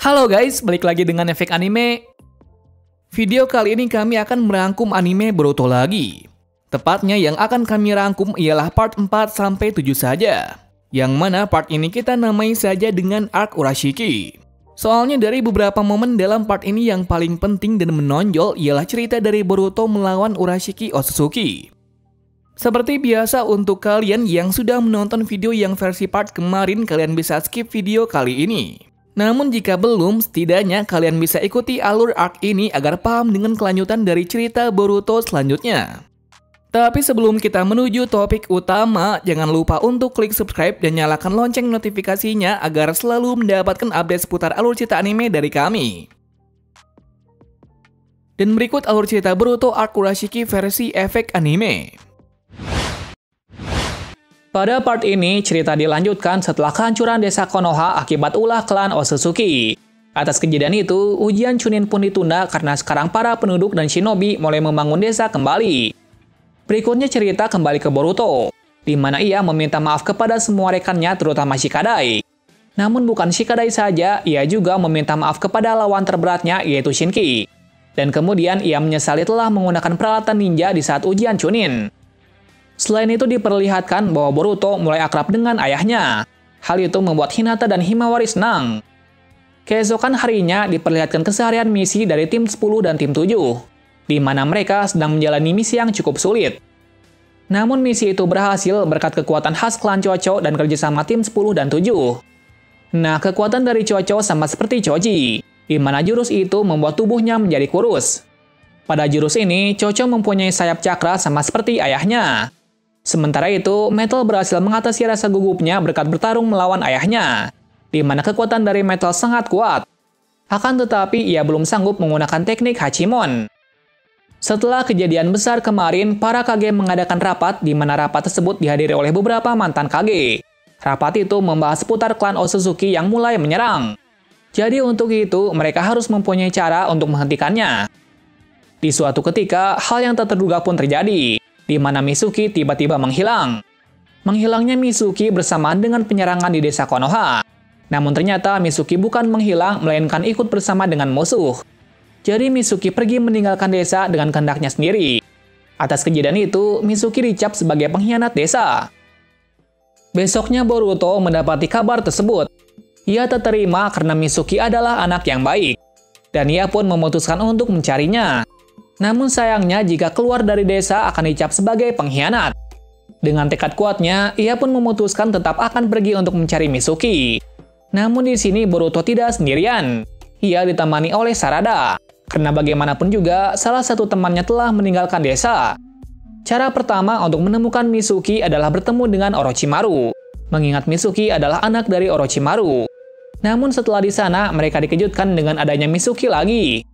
Halo guys, balik lagi dengan Efek Anime. Video kali ini kami akan merangkum anime Boruto lagi. Tepatnya yang akan kami rangkum ialah part 4 sampai 7 saja. Yang mana part ini kita namai saja dengan arc Urashiki. Soalnya dari beberapa momen dalam part ini yang paling penting dan menonjol ialah cerita dari Boruto melawan Urashiki Otsutsuki. Seperti biasa untuk kalian yang sudah menonton video yang versi part kemarin, kalian bisa skip video kali ini. Namun jika belum, setidaknya kalian bisa ikuti alur arc ini agar paham dengan kelanjutan dari cerita Boruto selanjutnya. Tapi sebelum kita menuju topik utama, jangan lupa untuk klik subscribe dan nyalakan lonceng notifikasinya agar selalu mendapatkan update seputar alur cerita anime dari kami. Dan berikut alur cerita Boruto arc Urashiki versi Efek Anime. Pada part ini, cerita dilanjutkan setelah kehancuran desa Konoha akibat ulah klan Otsutsuki. Atas kejadian itu, ujian Chunin pun ditunda karena sekarang para penduduk dan shinobi mulai membangun desa kembali. Berikutnya cerita kembali ke Boruto, di mana ia meminta maaf kepada semua rekannya terutama Shikadai. Namun bukan Shikadai saja, ia juga meminta maaf kepada lawan terberatnya yaitu Shinki. Dan kemudian ia menyesali telah menggunakan peralatan ninja di saat ujian Chunin. Selain itu diperlihatkan bahwa Boruto mulai akrab dengan ayahnya. Hal itu membuat Hinata dan Himawari senang. Keesokan harinya diperlihatkan keseharian misi dari tim 10 dan tim 7, di mana mereka sedang menjalani misi yang cukup sulit. Namun misi itu berhasil berkat kekuatan khas klan Chocho dan kerjasama tim 10 dan 7. Nah, kekuatan dari Chocho sama seperti Choji, di mana jurus itu membuat tubuhnya menjadi kurus. Pada jurus ini, Chocho mempunyai sayap cakra sama seperti ayahnya. Sementara itu, Metal berhasil mengatasi rasa gugupnya berkat bertarung melawan ayahnya, di mana kekuatan dari Metal sangat kuat. Akan tetapi, ia belum sanggup menggunakan teknik Hachimon. Setelah kejadian besar kemarin, para Kage mengadakan rapat di mana rapat tersebut dihadiri oleh beberapa mantan Kage. Rapat itu membahas seputar klan Otsutsuki yang mulai menyerang. Jadi untuk itu, mereka harus mempunyai cara untuk menghentikannya. Di suatu ketika, hal yang tak terduga pun terjadi, di mana Mitsuki tiba-tiba menghilang. Menghilangnya Mitsuki bersamaan dengan penyerangan di desa Konoha. Namun ternyata Mitsuki bukan menghilang, melainkan ikut bersama dengan musuh. Jadi Mitsuki pergi meninggalkan desa dengan kehendaknya sendiri. Atas kejadian itu, Mitsuki dicap sebagai pengkhianat desa. Besoknya Boruto mendapati kabar tersebut. Ia tak terima karena Mitsuki adalah anak yang baik. Dan ia pun memutuskan untuk mencarinya. Namun sayangnya jika keluar dari desa akan dicap sebagai pengkhianat. Dengan tekad kuatnya, ia pun memutuskan tetap akan pergi untuk mencari Mitsuki. Namun di sini Boruto tidak sendirian. Ia ditemani oleh Sarada. Karena bagaimanapun juga, salah satu temannya telah meninggalkan desa. Cara pertama untuk menemukan Mitsuki adalah bertemu dengan Orochimaru. Mengingat Mitsuki adalah anak dari Orochimaru. Namun setelah di sana, mereka dikejutkan dengan adanya Mitsuki lagi.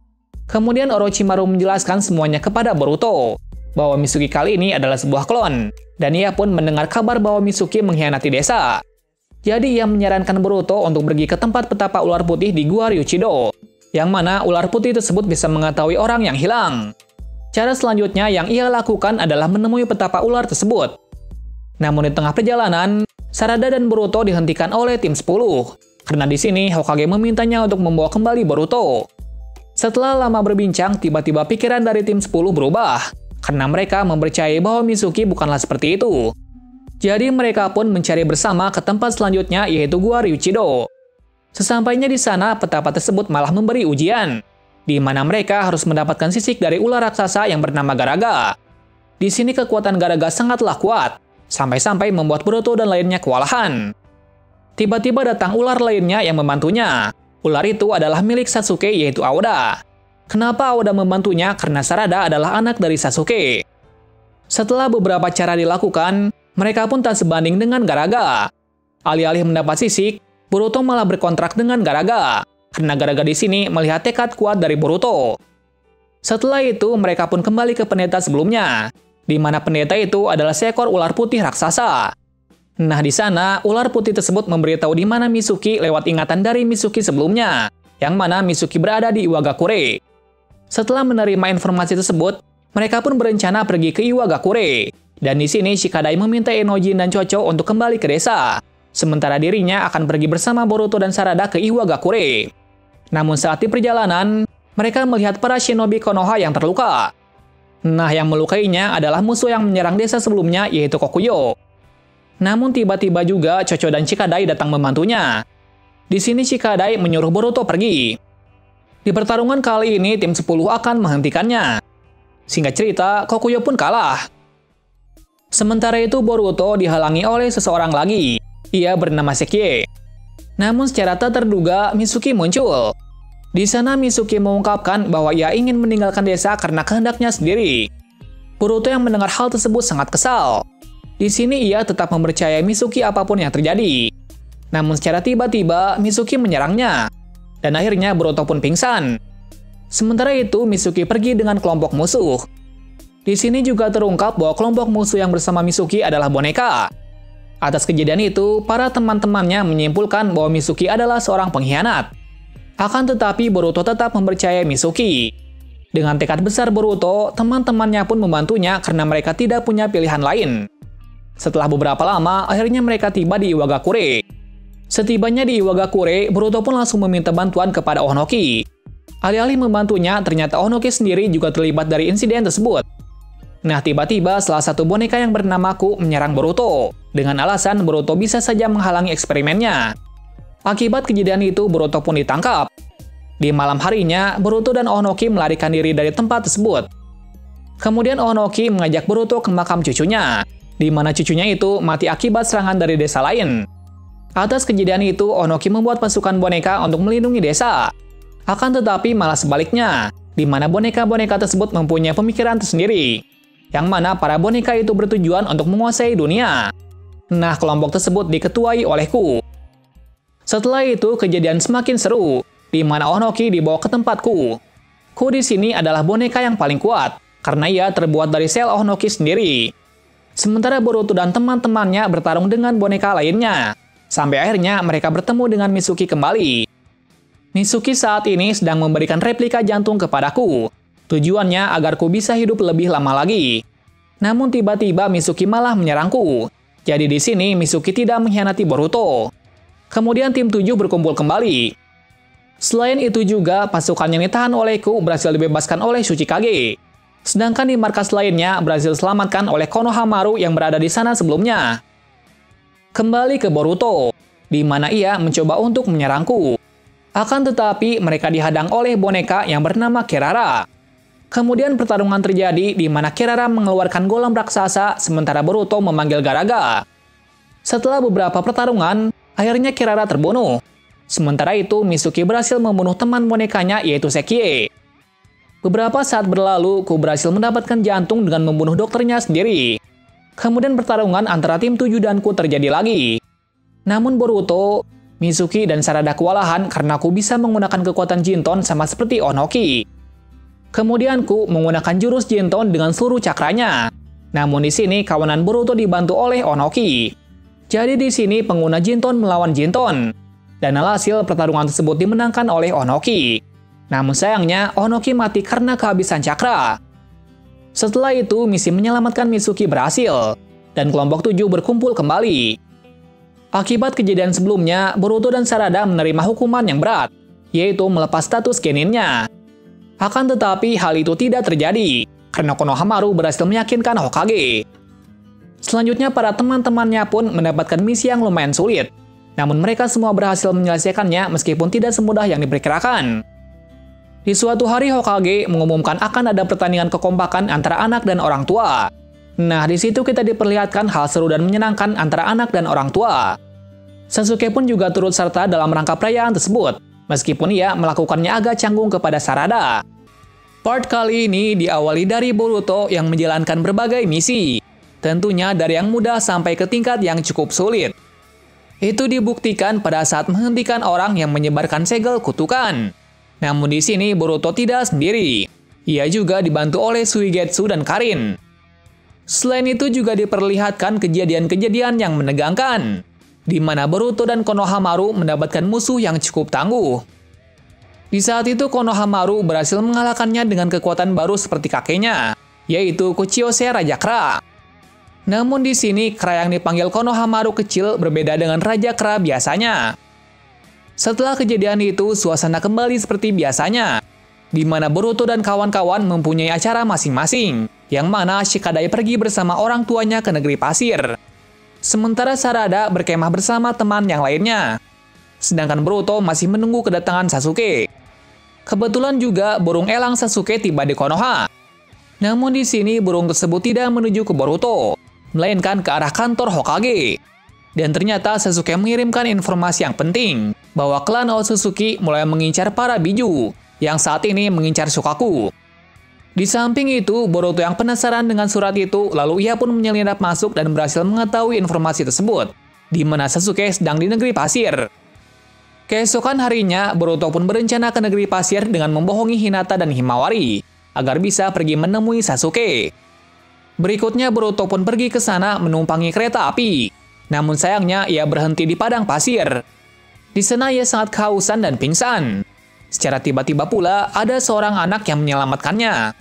Kemudian Orochimaru menjelaskan semuanya kepada Boruto, bahwa Mitsuki kali ini adalah sebuah klon, dan ia pun mendengar kabar bahwa Mitsuki mengkhianati desa. Jadi ia menyarankan Boruto untuk pergi ke tempat petapa ular putih di Gua Ryuchido, yang mana ular putih tersebut bisa mengetahui orang yang hilang. Cara selanjutnya yang ia lakukan adalah menemui petapa ular tersebut. Namun di tengah perjalanan, Sarada dan Boruto dihentikan oleh tim 10, karena di sini Hokage memintanya untuk membawa kembali Boruto. Setelah lama berbincang, tiba-tiba pikiran dari tim 10 berubah, karena mereka mempercayai bahwa Mitsuki bukanlah seperti itu. Jadi mereka pun mencari bersama ke tempat selanjutnya yaitu Gua Ryuchido. Sesampainya di sana, petapa tersebut malah memberi ujian, di mana mereka harus mendapatkan sisik dari ular raksasa yang bernama Garaga. Di sini kekuatan Garaga sangatlah kuat, sampai-sampai membuat Boruto dan lainnya kewalahan. Tiba-tiba datang ular lainnya yang membantunya. Ular itu adalah milik Sasuke yaitu Aoda. Kenapa Aoda membantunya? Karena Sarada adalah anak dari Sasuke. Setelah beberapa cara dilakukan, mereka pun tak sebanding dengan Garaga. Alih-alih mendapat sisik, Boruto malah berkontrak dengan Garaga. Karena Garaga di sini melihat tekad kuat dari Boruto. Setelah itu, mereka pun kembali ke pendeta sebelumnya, di mana pendeta itu adalah seekor ular putih raksasa. Nah, di sana, ular putih tersebut memberitahu di mana Mitsuki lewat ingatan dari Mitsuki sebelumnya, yang mana Mitsuki berada di Iwagakure. Setelah menerima informasi tersebut, mereka pun berencana pergi ke Iwagakure. Dan di sini Shikadai meminta Enojin dan Chocho untuk kembali ke desa. Sementara dirinya akan pergi bersama Boruto dan Sarada ke Iwagakure. Namun saat di perjalanan, mereka melihat para shinobi Konoha yang terluka. Nah, yang melukainya adalah musuh yang menyerang desa sebelumnya, yaitu Kokuyo. Namun tiba-tiba juga Chocho dan Chikadai datang membantunya. Di sini Chikadai menyuruh Boruto pergi. Di pertarungan kali ini, tim 10 akan menghentikannya. Singkat cerita, Kokuyo pun kalah. Sementara itu, Boruto dihalangi oleh seseorang lagi. Ia bernama Sekie. Namun secara tak terduga, Mitsuki muncul. Di sana Mitsuki mengungkapkan bahwa ia ingin meninggalkan desa karena kehendaknya sendiri. Boruto yang mendengar hal tersebut sangat kesal. Di sini ia tetap mempercayai Mitsuki apapun yang terjadi. Namun secara tiba-tiba, Mitsuki menyerangnya. Dan akhirnya Boruto pun pingsan. Sementara itu, Mitsuki pergi dengan kelompok musuh. Di sini juga terungkap bahwa kelompok musuh yang bersama Mitsuki adalah boneka. Atas kejadian itu, para teman-temannya menyimpulkan bahwa Mitsuki adalah seorang pengkhianat. Akan tetapi, Boruto tetap mempercayai Mitsuki. Dengan tekad besar Boruto, teman-temannya pun membantunya karena mereka tidak punya pilihan lain. Setelah beberapa lama, akhirnya mereka tiba di Iwagakure. Setibanya di Iwagakure, Boruto pun langsung meminta bantuan kepada Onoki. Alih-alih membantunya, ternyata Onoki sendiri juga terlibat dari insiden tersebut. Nah, tiba-tiba salah satu boneka yang bernama Ku menyerang Boruto, dengan alasan Boruto bisa saja menghalangi eksperimennya. Akibat kejadian itu, Boruto pun ditangkap. Di malam harinya, Boruto dan Onoki melarikan diri dari tempat tersebut. Kemudian Onoki mengajak Boruto ke makam cucunya, di mana cucunya itu mati akibat serangan dari desa lain. Atas kejadian itu, Onoki membuat pasukan boneka untuk melindungi desa. Akan tetapi malah sebaliknya, di mana boneka-boneka tersebut mempunyai pemikiran tersendiri, yang mana para boneka itu bertujuan untuk menguasai dunia. Nah, kelompok tersebut diketuai oleh Ku. Setelah itu, kejadian semakin seru, di mana Onoki dibawa ke tempat Ku. Ku di sini adalah boneka yang paling kuat, karena ia terbuat dari sel Onoki sendiri. Sementara Boruto dan teman-temannya bertarung dengan boneka lainnya, sampai akhirnya mereka bertemu dengan Mitsuki kembali. Mitsuki saat ini sedang memberikan replika jantung kepadaku. Tujuannya agar Ku bisa hidup lebih lama lagi. Namun tiba-tiba Mitsuki malah menyerangku. Jadi di sini Mitsuki tidak mengkhianati Boruto. Kemudian tim 7 berkumpul kembali. Selain itu juga, pasukan yang ditahan olehku berhasil dibebaskan oleh Tsuchikage. Sedangkan di markas lainnya berhasil diselamatkan oleh Konohamaru yang berada di sana sebelumnya. Kembali ke Boruto, di mana ia mencoba untuk menyerangku. Akan tetapi mereka dihadang oleh boneka yang bernama Kirara. Kemudian pertarungan terjadi di mana Kirara mengeluarkan golem raksasa sementara Boruto memanggil Garaga. Setelah beberapa pertarungan, akhirnya Kirara terbunuh. Sementara itu Mitsuki berhasil membunuh teman bonekanya yaitu Sekie. Beberapa saat berlalu, Ku berhasil mendapatkan jantung dengan membunuh dokternya sendiri. Kemudian pertarungan antara tim 7 dan Ku terjadi lagi. Namun Boruto, Mitsuki dan Sarada kewalahan karena Ku bisa menggunakan kekuatan Jinton sama seperti Onoki. Kemudian Ku menggunakan jurus Jinton dengan seluruh cakranya. Namun di sini kawanan Boruto dibantu oleh Onoki. Jadi di sini pengguna Jinton melawan Jinton. Dan alhasil pertarungan tersebut dimenangkan oleh Onoki. Namun sayangnya Onoki mati karena kehabisan cakra. Setelah itu misi menyelamatkan Mitsuki berhasil. Dan kelompok 7 berkumpul kembali. Akibat kejadian sebelumnya, Boruto dan Sarada menerima hukuman yang berat, yaitu melepas status geninnya. Akan tetapi hal itu tidak terjadi, karena Konohamaru berhasil meyakinkan Hokage. Selanjutnya para teman-temannya pun mendapatkan misi yang lumayan sulit, namun mereka semua berhasil menyelesaikannya meskipun tidak semudah yang diperkirakan. Di suatu hari Hokage mengumumkan akan ada pertandingan kekompakan antara anak dan orang tua. Nah, di situ kita diperlihatkan hal seru dan menyenangkan antara anak dan orang tua. Sasuke pun juga turut serta dalam rangka perayaan tersebut, meskipun ia melakukannya agak canggung kepada Sarada. Part kali ini diawali dari Boruto yang menjalankan berbagai misi, tentunya dari yang mudah sampai ke tingkat yang cukup sulit. Itu dibuktikan pada saat menghentikan orang yang menyebarkan segel kutukan. Namun di sini Boruto tidak sendiri, ia juga dibantu oleh Suigetsu dan Karin. Selain itu juga diperlihatkan kejadian-kejadian yang menegangkan, di mana Boruto dan Konohamaru mendapatkan musuh yang cukup tangguh. Di saat itu Konohamaru berhasil mengalahkannya dengan kekuatan baru seperti kakeknya, yaitu Kuchiyose Raja Kra. Namun di sini Kra yang dipanggil Konohamaru kecil berbeda dengan Raja Kra biasanya. Setelah kejadian itu, suasana kembali seperti biasanya, di mana Boruto dan kawan-kawan mempunyai acara masing-masing, yang mana Shikadai pergi bersama orang tuanya ke negeri pasir. Sementara Sarada berkemah bersama teman yang lainnya. Sedangkan Boruto masih menunggu kedatangan Sasuke. Kebetulan juga burung elang Sasuke tiba di Konoha. Namun di sini burung tersebut tidak menuju ke Boruto, melainkan ke arah kantor Hokage. Dan ternyata Sasuke mengirimkan informasi yang penting, bahwa klan Otsutsuki mulai mengincar para Biju, yang saat ini mengincar Shukaku. Di samping itu, Boruto yang penasaran dengan surat itu, lalu ia pun menyelinap masuk dan berhasil mengetahui informasi tersebut, di mana Sasuke sedang di negeri pasir. Keesokan harinya, Boruto pun berencana ke negeri pasir dengan membohongi Hinata dan Himawari, agar bisa pergi menemui Sasuke. Berikutnya, Boruto pun pergi ke sana menumpangi kereta api. Namun sayangnya, ia berhenti di padang pasir. Di sana ia sangat kehausan dan pingsan. Secara tiba-tiba pula, ada seorang anak yang menyelamatkannya.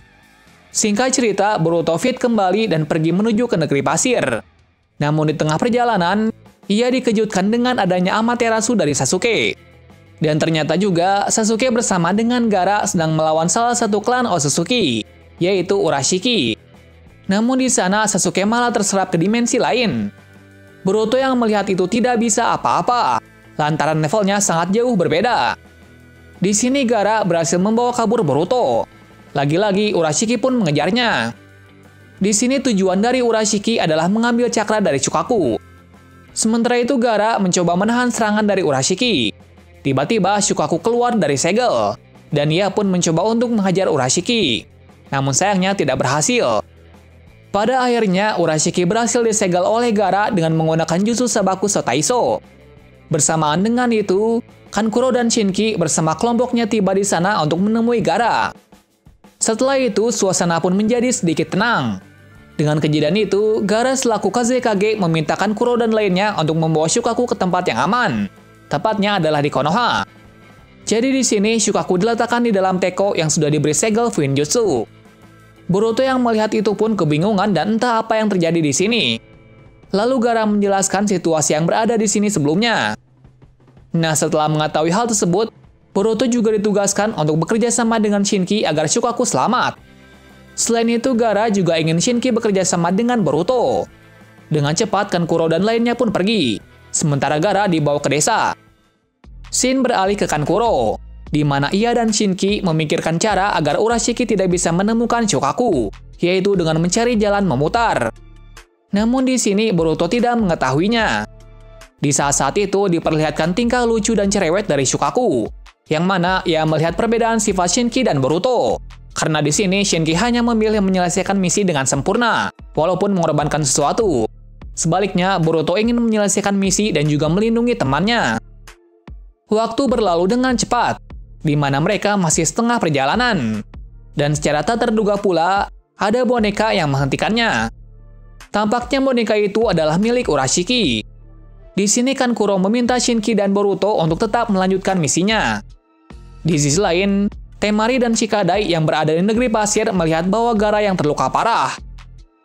Singkat cerita, Boruto fit kembali dan pergi menuju ke negeri pasir. Namun di tengah perjalanan, ia dikejutkan dengan adanya Amaterasu dari Sasuke. Dan ternyata juga, Sasuke bersama dengan Gaara sedang melawan salah satu klan Otsutsuki, yaitu Urashiki. Namun di sana, Sasuke malah terserap ke dimensi lain. Boruto yang melihat itu tidak bisa apa-apa, lantaran levelnya sangat jauh berbeda. Di sini Gaara berhasil membawa kabur Boruto. Lagi-lagi Urashiki pun mengejarnya. Di sini tujuan dari Urashiki adalah mengambil cakra dari Shukaku. Sementara itu Gaara mencoba menahan serangan dari Urashiki. Tiba-tiba Shukaku keluar dari segel, dan ia pun mencoba untuk menghajar Urashiki. Namun sayangnya tidak berhasil. Pada akhirnya, Urashiki berhasil disegel oleh Gaara dengan menggunakan jutsu Sabaku Sotaiso. Bersamaan dengan itu, Kankuro dan Shinki bersama kelompoknya tiba di sana untuk menemui Gaara. Setelah itu, suasana pun menjadi sedikit tenang. Dengan kejadian itu, Gaara selaku Kazekage meminta Kankuro dan lainnya untuk membawa Shukaku ke tempat yang aman. Tepatnya adalah di Konoha. Jadi di sini, Shukaku diletakkan di dalam teko yang sudah diberi segel Fuinjutsu. Boruto yang melihat itu pun kebingungan dan entah apa yang terjadi di sini. Lalu Gaara menjelaskan situasi yang berada di sini sebelumnya. Nah, setelah mengetahui hal tersebut, Boruto juga ditugaskan untuk bekerja sama dengan Shinki agar Shukaku selamat. Selain itu, Gaara juga ingin Shinki bekerja sama dengan Boruto. Dengan cepat, Kankuro dan lainnya pun pergi, sementara Gaara dibawa ke desa. Shin beralih ke Kankuro, di mana ia dan Shinki memikirkan cara agar Urashiki tidak bisa menemukan Shukaku, yaitu dengan mencari jalan memutar. Namun di sini Boruto tidak mengetahuinya. Di saat-saat itu diperlihatkan tingkah lucu dan cerewet dari Shukaku, yang mana ia melihat perbedaan sifat Shinki dan Boruto. Karena di sini Shinki hanya memilih menyelesaikan misi dengan sempurna, walaupun mengorbankan sesuatu. Sebaliknya, Boruto ingin menyelesaikan misi dan juga melindungi temannya. Waktu berlalu dengan cepat, di mana mereka masih setengah perjalanan. Dan secara tak terduga pula, ada boneka yang menghentikannya. Tampaknya boneka itu adalah milik Urashiki. Di sini Kankuro meminta Shinki dan Boruto untuk tetap melanjutkan misinya. Di sisi lain, Temari dan Shikadai yang berada di negeri pasir melihat bahwa Gaara yang terluka parah.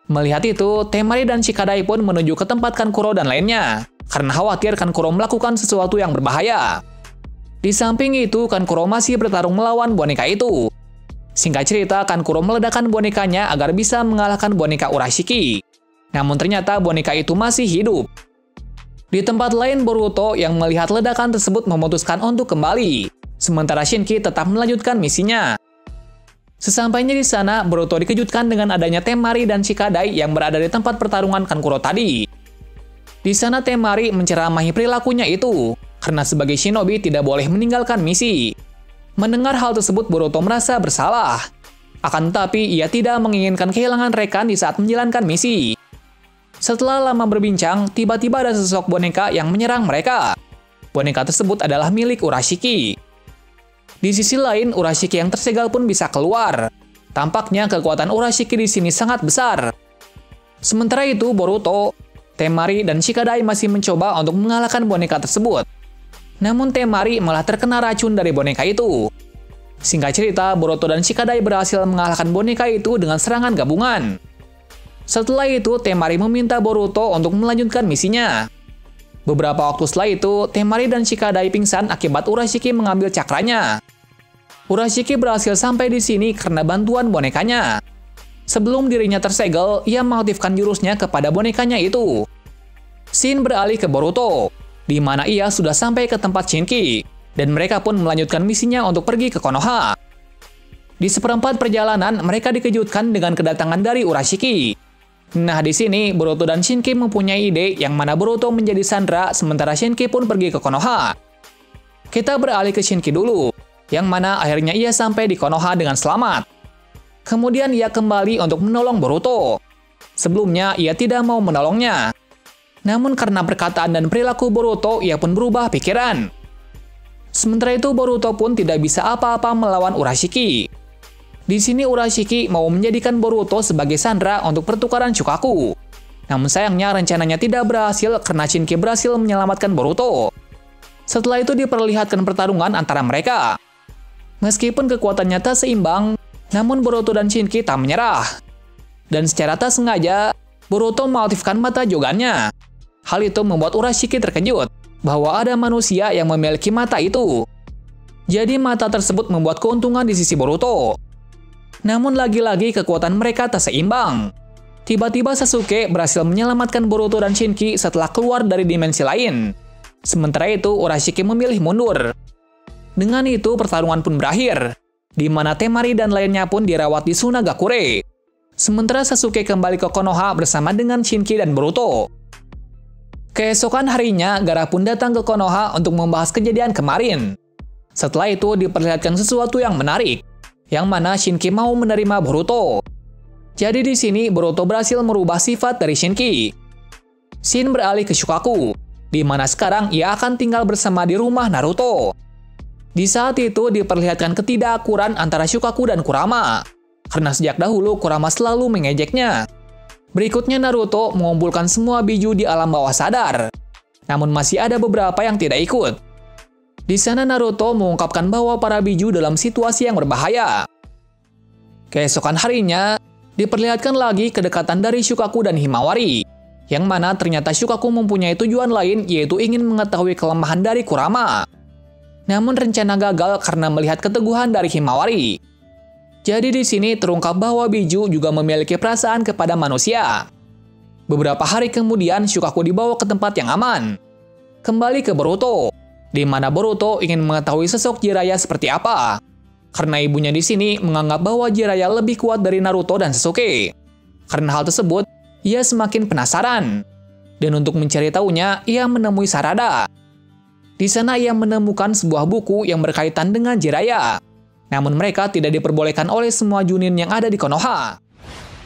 Melihat itu, Temari dan Shikadai pun menuju ke tempat Kankuro dan lainnya, karena khawatir Kankuro melakukan sesuatu yang berbahaya. Di samping itu, Kankuro masih bertarung melawan boneka itu. Singkat cerita, Kankuro meledakkan bonekanya agar bisa mengalahkan boneka Urashiki. Namun ternyata boneka itu masih hidup. Di tempat lain, Boruto yang melihat ledakan tersebut memutuskan untuk kembali, sementara Shinki tetap melanjutkan misinya. Sesampainya di sana, Boruto dikejutkan dengan adanya Temari dan Shikadai yang berada di tempat pertarungan Kankuro tadi. Di sana Temari menceramahi perilakunya itu, karena sebagai shinobi tidak boleh meninggalkan misi. Mendengar hal tersebut, Boruto merasa bersalah. Akan tetapi, ia tidak menginginkan kehilangan rekan di saat menjalankan misi. Setelah lama berbincang, tiba-tiba ada sosok boneka yang menyerang mereka. Boneka tersebut adalah milik Urashiki. Di sisi lain, Urashiki yang tersegal pun bisa keluar. Tampaknya kekuatan Urashiki di sini sangat besar. Sementara itu, Boruto, Temari, dan Shikadai masih mencoba untuk mengalahkan boneka tersebut. Namun Temari malah terkena racun dari boneka itu. Singkat cerita, Boruto dan Shikadai berhasil mengalahkan boneka itu dengan serangan gabungan. Setelah itu, Temari meminta Boruto untuk melanjutkan misinya. Beberapa waktu setelah itu, Temari dan Shikadai pingsan akibat Urashiki mengambil cakranya. Urashiki berhasil sampai di sini karena bantuan bonekanya. Sebelum dirinya tersegel, ia mengaktifkan jurusnya kepada bonekanya itu. Shin beralih ke Boruto, di mana ia sudah sampai ke tempat Shinki, dan mereka pun melanjutkan misinya untuk pergi ke Konoha. Di seperempat perjalanan, mereka dikejutkan dengan kedatangan dari Urashiki. Nah, di sini Boruto dan Shinki mempunyai ide yang mana Boruto menjadi sandera sementara Shinki pun pergi ke Konoha. Kita beralih ke Shinki dulu, yang mana akhirnya ia sampai di Konoha dengan selamat. Kemudian ia kembali untuk menolong Boruto. Sebelumnya ia tidak mau menolongnya. Namun karena perkataan dan perilaku Boruto, ia pun berubah pikiran. Sementara itu Boruto pun tidak bisa apa-apa melawan Urashiki. Di sini Urashiki mau menjadikan Boruto sebagai sandera untuk pertukaran Shukaku. Namun sayangnya rencananya tidak berhasil karena Shinki berhasil menyelamatkan Boruto. Setelah itu diperlihatkan pertarungan antara mereka. Meskipun kekuatannya tak seimbang, namun Boruto dan Shinki tak menyerah. Dan secara tak sengaja, Boruto mengaktifkan mata Jogannya. Hal itu membuat Urashiki terkejut bahwa ada manusia yang memiliki mata itu. Jadi mata tersebut membuat keuntungan di sisi Boruto. Namun lagi-lagi kekuatan mereka tak seimbang. Tiba-tiba Sasuke berhasil menyelamatkan Boruto dan Shinki setelah keluar dari dimensi lain. Sementara itu Urashiki memilih mundur. Dengan itu pertarungan pun berakhir, di mana Temari dan lainnya pun dirawat di Sunagakure. Sementara Sasuke kembali ke Konoha bersama dengan Shinki dan Boruto. Keesokan harinya, Gaara pun datang ke Konoha untuk membahas kejadian kemarin. Setelah itu diperlihatkan sesuatu yang menarik, yang mana Shinki mau menerima Boruto. Jadi di sini Boruto berhasil merubah sifat dari Shinki. Shin beralih ke Shukaku, di mana sekarang ia akan tinggal bersama di rumah Naruto. Di saat itu diperlihatkan ketidakakuran antara Shukaku dan Kurama, karena sejak dahulu Kurama selalu mengejeknya. Berikutnya Naruto mengumpulkan semua biju di alam bawah sadar, namun masih ada beberapa yang tidak ikut. Di sana Naruto mengungkapkan bahwa para biju dalam situasi yang berbahaya. Keesokan harinya, diperlihatkan lagi kedekatan dari Shukaku dan Himawari, yang mana ternyata Shukaku mempunyai tujuan lain yaitu ingin mengetahui kelemahan dari Kurama. Namun rencana gagal karena melihat keteguhan dari Himawari. Jadi di sini terungkap bahwa biju juga memiliki perasaan kepada manusia. Beberapa hari kemudian Shukaku dibawa ke tempat yang aman. Kembali ke Boruto, di mana Boruto ingin mengetahui sosok Jiraiya seperti apa. Karena ibunya di sini menganggap bahwa Jiraiya lebih kuat dari Naruto dan Sasuke. Karena hal tersebut, ia semakin penasaran. Dan untuk mencari tahunya, ia menemui Sarada. Di sana ia menemukan sebuah buku yang berkaitan dengan Jiraiya. Namun mereka tidak diperbolehkan oleh semua Chunin yang ada di Konoha.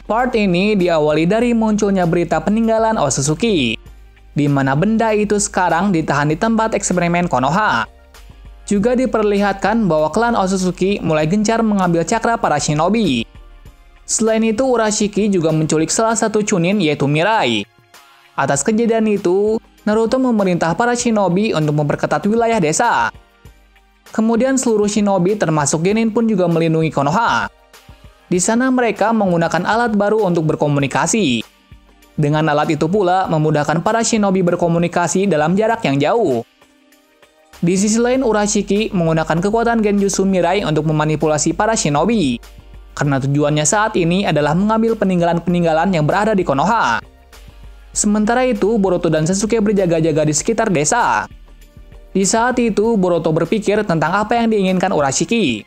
Part ini diawali dari munculnya berita peninggalan Otsutsuki, di mana benda itu sekarang ditahan di tempat eksperimen Konoha. Juga diperlihatkan bahwa klan Otsutsuki mulai gencar mengambil cakra para shinobi. Selain itu, Urashiki juga menculik salah satu Chunin yaitu Mirai. Atas kejadian itu, Naruto memerintah para shinobi untuk memperketat wilayah desa. Kemudian seluruh shinobi termasuk Genin pun juga melindungi Konoha. Di sana mereka menggunakan alat baru untuk berkomunikasi. Dengan alat itu pula memudahkan para shinobi berkomunikasi dalam jarak yang jauh. Di sisi lain Urashiki menggunakan kekuatan Genjutsu Mirai untuk memanipulasi para shinobi. Karena tujuannya saat ini adalah mengambil peninggalan-peninggalan yang berada di Konoha. Sementara itu Boruto dan Sasuke berjaga-jaga di sekitar desa. Di saat itu, Boruto berpikir tentang apa yang diinginkan Urashiki.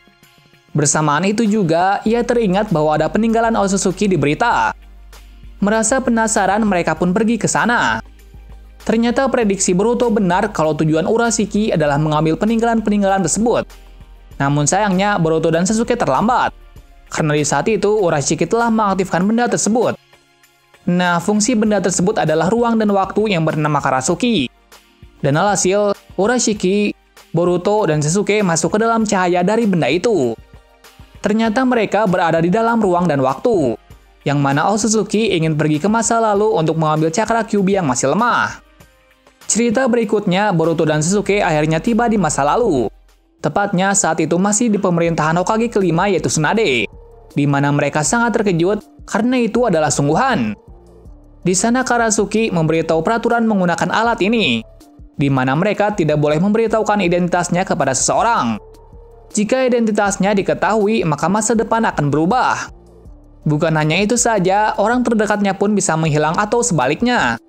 Bersamaan itu juga, ia teringat bahwa ada peninggalan Otsutsuki di berita. Merasa penasaran, mereka pun pergi ke sana. Ternyata prediksi Boruto benar kalau tujuan Urashiki adalah mengambil peninggalan-peninggalan tersebut. Namun sayangnya, Boruto dan Sasuke terlambat. Karena di saat itu, Urashiki telah mengaktifkan benda tersebut. Nah, fungsi benda tersebut adalah ruang dan waktu yang bernama Karasuki. Dan alhasil, Urashiki, Boruto, dan Sasuke masuk ke dalam cahaya dari benda itu. Ternyata mereka berada di dalam ruang dan waktu, yang mana Otsutsuki ingin pergi ke masa lalu untuk mengambil cakra Kyuubi yang masih lemah. Cerita berikutnya, Boruto dan Sasuke akhirnya tiba di masa lalu. Tepatnya saat itu masih di pemerintahan Hokage kelima yaitu Tsunade, di mana mereka sangat terkejut karena itu adalah sungguhan. Di sana Karasuki memberitahu peraturan menggunakan alat ini, di mana mereka tidak boleh memberitahukan identitasnya kepada seseorang. Jika identitasnya diketahui, maka masa depan akan berubah. Bukan hanya itu saja, orang terdekatnya pun bisa menghilang atau sebaliknya.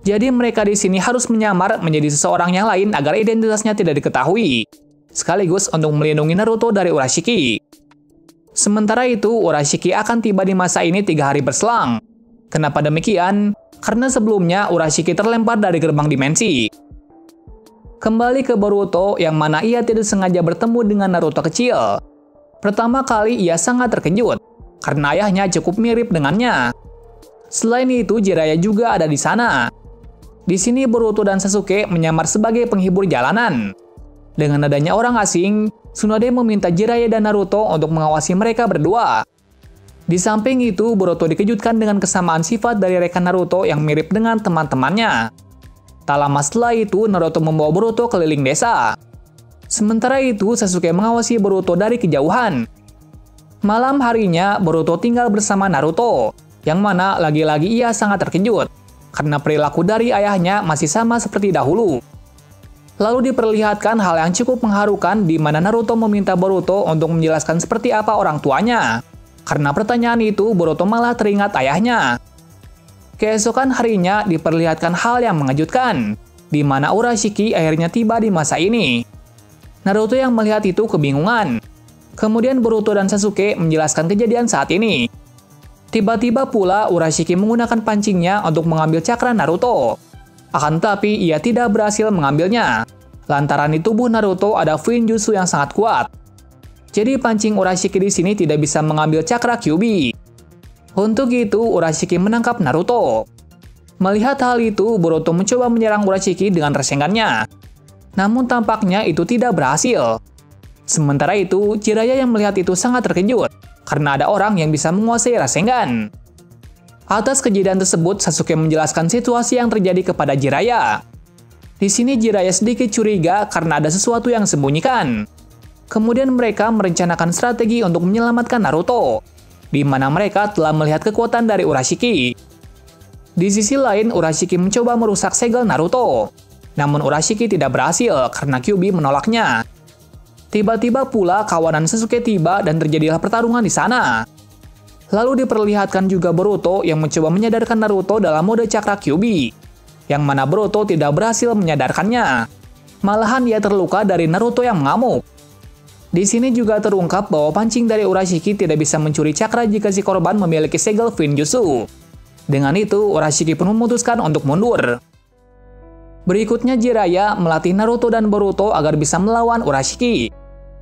Jadi mereka di sini harus menyamar menjadi seseorang yang lain agar identitasnya tidak diketahui, sekaligus untuk melindungi Naruto dari Urashiki. Sementara itu, Urashiki akan tiba di masa ini 3 hari berselang. Kenapa demikian? Karena sebelumnya Urashiki terlempar dari gerbang dimensi. Kembali ke Boruto, yang mana ia tidak sengaja bertemu dengan Naruto kecil. Pertama kali ia sangat terkejut, karena ayahnya cukup mirip dengannya. Selain itu, Jiraiya juga ada di sana. Di sini Boruto dan Sasuke menyamar sebagai penghibur jalanan. Dengan adanya orang asing, Tsunade meminta Jiraiya dan Naruto untuk mengawasi mereka berdua. Di samping itu, Boruto dikejutkan dengan kesamaan sifat dari rekan Naruto yang mirip dengan teman-temannya. Tak lama setelah itu, Naruto membawa Boruto keliling desa. Sementara itu, Sasuke mengawasi Boruto dari kejauhan. Malam harinya, Boruto tinggal bersama Naruto, yang mana lagi-lagi ia sangat terkejut, karena perilaku dari ayahnya masih sama seperti dahulu. Lalu diperlihatkan hal yang cukup mengharukan di mana Naruto meminta Boruto untuk menjelaskan seperti apa orang tuanya. Karena pertanyaan itu, Boruto malah teringat ayahnya. Keesokan harinya diperlihatkan hal yang mengejutkan, di mana Urashiki akhirnya tiba di masa ini. Naruto yang melihat itu kebingungan. Kemudian Boruto dan Sasuke menjelaskan kejadian saat ini. Tiba-tiba pula Urashiki menggunakan pancingnya untuk mengambil cakra Naruto. Akan tetapi ia tidak berhasil mengambilnya, lantaran di tubuh Naruto ada Fuinjutsu yang sangat kuat. Jadi pancing Urashiki di sini tidak bisa mengambil cakra Kyuubi. Untuk itu Urashiki menangkap Naruto. Melihat hal itu, Boruto mencoba menyerang Urashiki dengan Rasengan-nya. Namun tampaknya itu tidak berhasil. Sementara itu, Jiraiya yang melihat itu sangat terkejut, karena ada orang yang bisa menguasai Rasengan. Atas kejadian tersebut, Sasuke menjelaskan situasi yang terjadi kepada Jiraiya. Di sini Jiraiya sedikit curiga karena ada sesuatu yang disembunyikan. Kemudian mereka merencanakan strategi untuk menyelamatkan Naruto, di mana mereka telah melihat kekuatan dari Urashiki. Di sisi lain, Urashiki mencoba merusak segel Naruto. Namun Urashiki tidak berhasil karena Kyuubi menolaknya. Tiba-tiba pula kawanan Sasuke tiba dan terjadilah pertarungan di sana. Lalu diperlihatkan juga Boruto yang mencoba menyadarkan Naruto dalam mode cakra Kyuubi, yang mana Boruto tidak berhasil menyadarkannya. Malahan ia terluka dari Naruto yang mengamuk. Di sini juga terungkap bahwa pancing dari Urashiki tidak bisa mencuri cakra jika si korban memiliki segel Fuinjutsu. Dengan itu, Urashiki pun memutuskan untuk mundur. Berikutnya Jiraiya melatih Naruto dan Boruto agar bisa melawan Urashiki.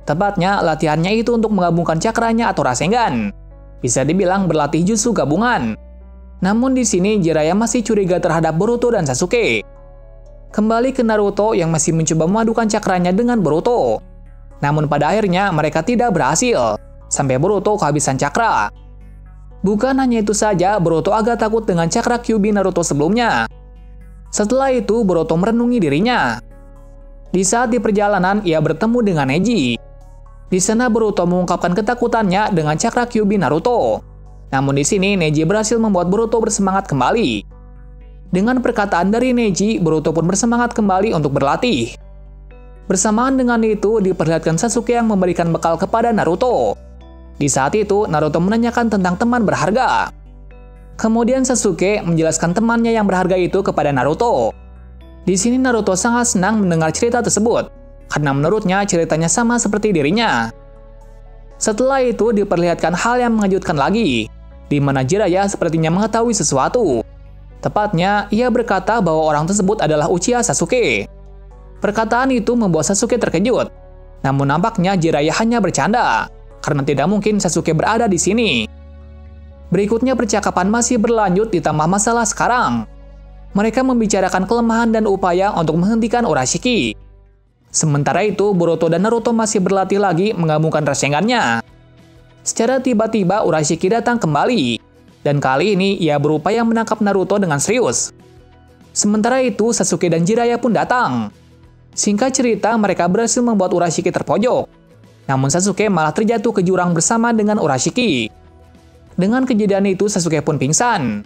Tepatnya, latihannya itu untuk menggabungkan cakranya atau Rasengan. Bisa dibilang berlatih jutsu gabungan. Namun di sini Jiraiya masih curiga terhadap Boruto dan Sasuke. Kembali ke Naruto yang masih mencoba memadukan cakranya dengan Boruto. Namun pada akhirnya mereka tidak berhasil, sampai Boruto kehabisan cakra. Bukan hanya itu saja, Boruto agak takut dengan cakra Kyuubi Naruto sebelumnya. Setelah itu, Boruto merenungi dirinya. Di saat di perjalanan, ia bertemu dengan Neji. Di sana Boruto mengungkapkan ketakutannya dengan cakra Kyuubi Naruto. Namun di sini Neji berhasil membuat Boruto bersemangat kembali. Dengan perkataan dari Neji, Boruto pun bersemangat kembali untuk berlatih. Bersamaan dengan itu, diperlihatkan Sasuke yang memberikan bekal kepada Naruto. Di saat itu, Naruto menanyakan tentang teman berharga. Kemudian Sasuke menjelaskan temannya yang berharga itu kepada Naruto. Di sini Naruto sangat senang mendengar cerita tersebut, karena menurutnya ceritanya sama seperti dirinya. Setelah itu diperlihatkan hal yang mengejutkan lagi, di mana Jiraiya sepertinya mengetahui sesuatu. Tepatnya, ia berkata bahwa orang tersebut adalah Uchiha Sasuke. Perkataan itu membuat Sasuke terkejut. Namun nampaknya Jiraiya hanya bercanda, karena tidak mungkin Sasuke berada di sini. Berikutnya percakapan masih berlanjut ditambah masalah sekarang. Mereka membicarakan kelemahan dan upaya untuk menghentikan Urashiki. Sementara itu, Boruto dan Naruto masih berlatih lagi menggabungkan Rasengan-nya. Secara tiba-tiba Urashiki datang kembali, dan kali ini ia berupaya menangkap Naruto dengan serius. Sementara itu, Sasuke dan Jiraiya pun datang. Singkat cerita, mereka berhasil membuat Urashiki terpojok. Namun Sasuke malah terjatuh ke jurang bersama dengan Urashiki. Dengan kejadian itu, Sasuke pun pingsan.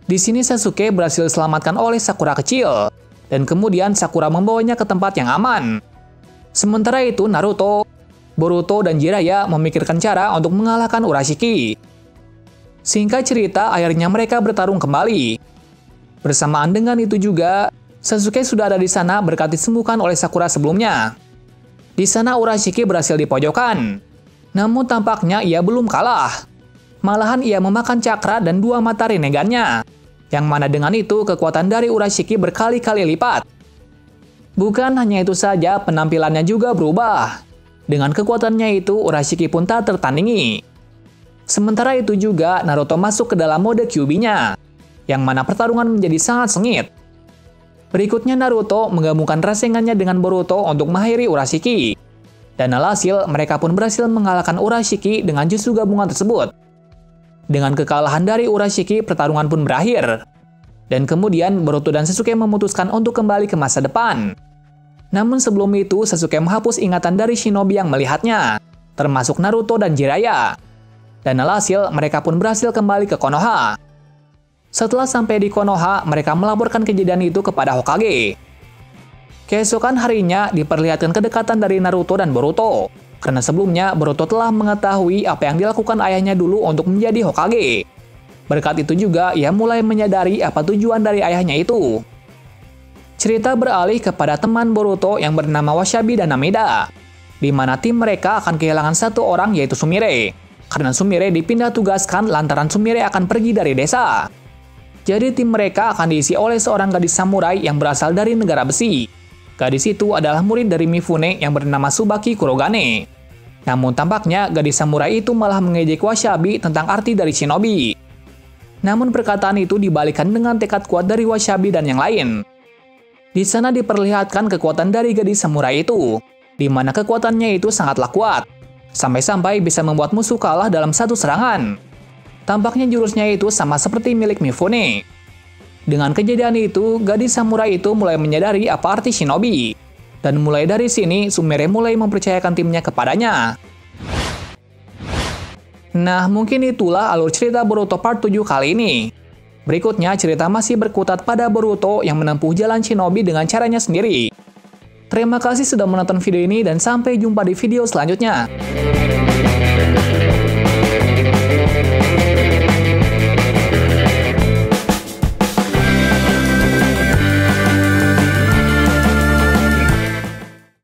Di sini Sasuke berhasil diselamatkan oleh Sakura kecil, dan kemudian Sakura membawanya ke tempat yang aman. Sementara itu Naruto, Boruto, dan Jiraiya memikirkan cara untuk mengalahkan Urashiki. Singkat cerita, akhirnya mereka bertarung kembali. Bersamaan dengan itu juga, Sasuke sudah ada di sana berkat disembuhkan oleh Sakura sebelumnya. Di sana Urashiki berhasil dipojokkan. Namun tampaknya ia belum kalah. Malahan ia memakan cakra dan 2 mata Rinnegan-nya. Yang mana dengan itu kekuatan dari Urashiki berkali-kali lipat. Bukan hanya itu saja, penampilannya juga berubah. Dengan kekuatannya itu, Urashiki pun tak tertandingi. Sementara itu juga, Naruto masuk ke dalam mode Kyuubi-nya, yang mana pertarungan menjadi sangat sengit. Berikutnya Naruto menggabungkan rasengannya dengan Boruto untuk mengakhiri Urashiki. Dan alhasil, mereka pun berhasil mengalahkan Urashiki dengan jutsu gabungan tersebut. Dengan kekalahan dari Urashiki, pertarungan pun berakhir. Dan kemudian Boruto dan Sasuke memutuskan untuk kembali ke masa depan. Namun sebelum itu, Sasuke menghapus ingatan dari shinobi yang melihatnya, termasuk Naruto dan Jiraiya. Dan alhasil, mereka pun berhasil kembali ke Konoha. Setelah sampai di Konoha, mereka melaporkan kejadian itu kepada Hokage. Keesokan harinya, diperlihatkan kedekatan dari Naruto dan Boruto. Karena sebelumnya, Boruto telah mengetahui apa yang dilakukan ayahnya dulu untuk menjadi Hokage. Berkat itu juga, ia mulai menyadari apa tujuan dari ayahnya itu. Cerita beralih kepada teman Boruto yang bernama Washabi dan Namida, di mana tim mereka akan kehilangan satu orang yaitu Sumire. Karena Sumire dipindah tugaskan lantaran Sumire akan pergi dari desa. Jadi tim mereka akan diisi oleh seorang gadis samurai yang berasal dari negara besi. Gadis itu adalah murid dari Mifune yang bernama Tsubaki Kurogane. Namun tampaknya gadis samurai itu malah mengejek Washabi tentang arti dari shinobi. Namun perkataan itu dibalikan dengan tekad kuat dari Washabi dan yang lain. Di sana diperlihatkan kekuatan dari gadis samurai itu, di mana kekuatannya itu sangatlah kuat, sampai-sampai bisa membuat musuh kalah dalam satu serangan. Tampaknya jurusnya itu sama seperti milik Mifune. Dengan kejadian itu, gadis samurai itu mulai menyadari apa arti shinobi. Dan mulai dari sini, Sumire mulai mempercayakan timnya kepadanya. Nah, mungkin itulah alur cerita Boruto Part 7 kali ini. Berikutnya, cerita masih berkutat pada Boruto yang menempuh jalan shinobi dengan caranya sendiri. Terima kasih sudah menonton video ini dan sampai jumpa di video selanjutnya.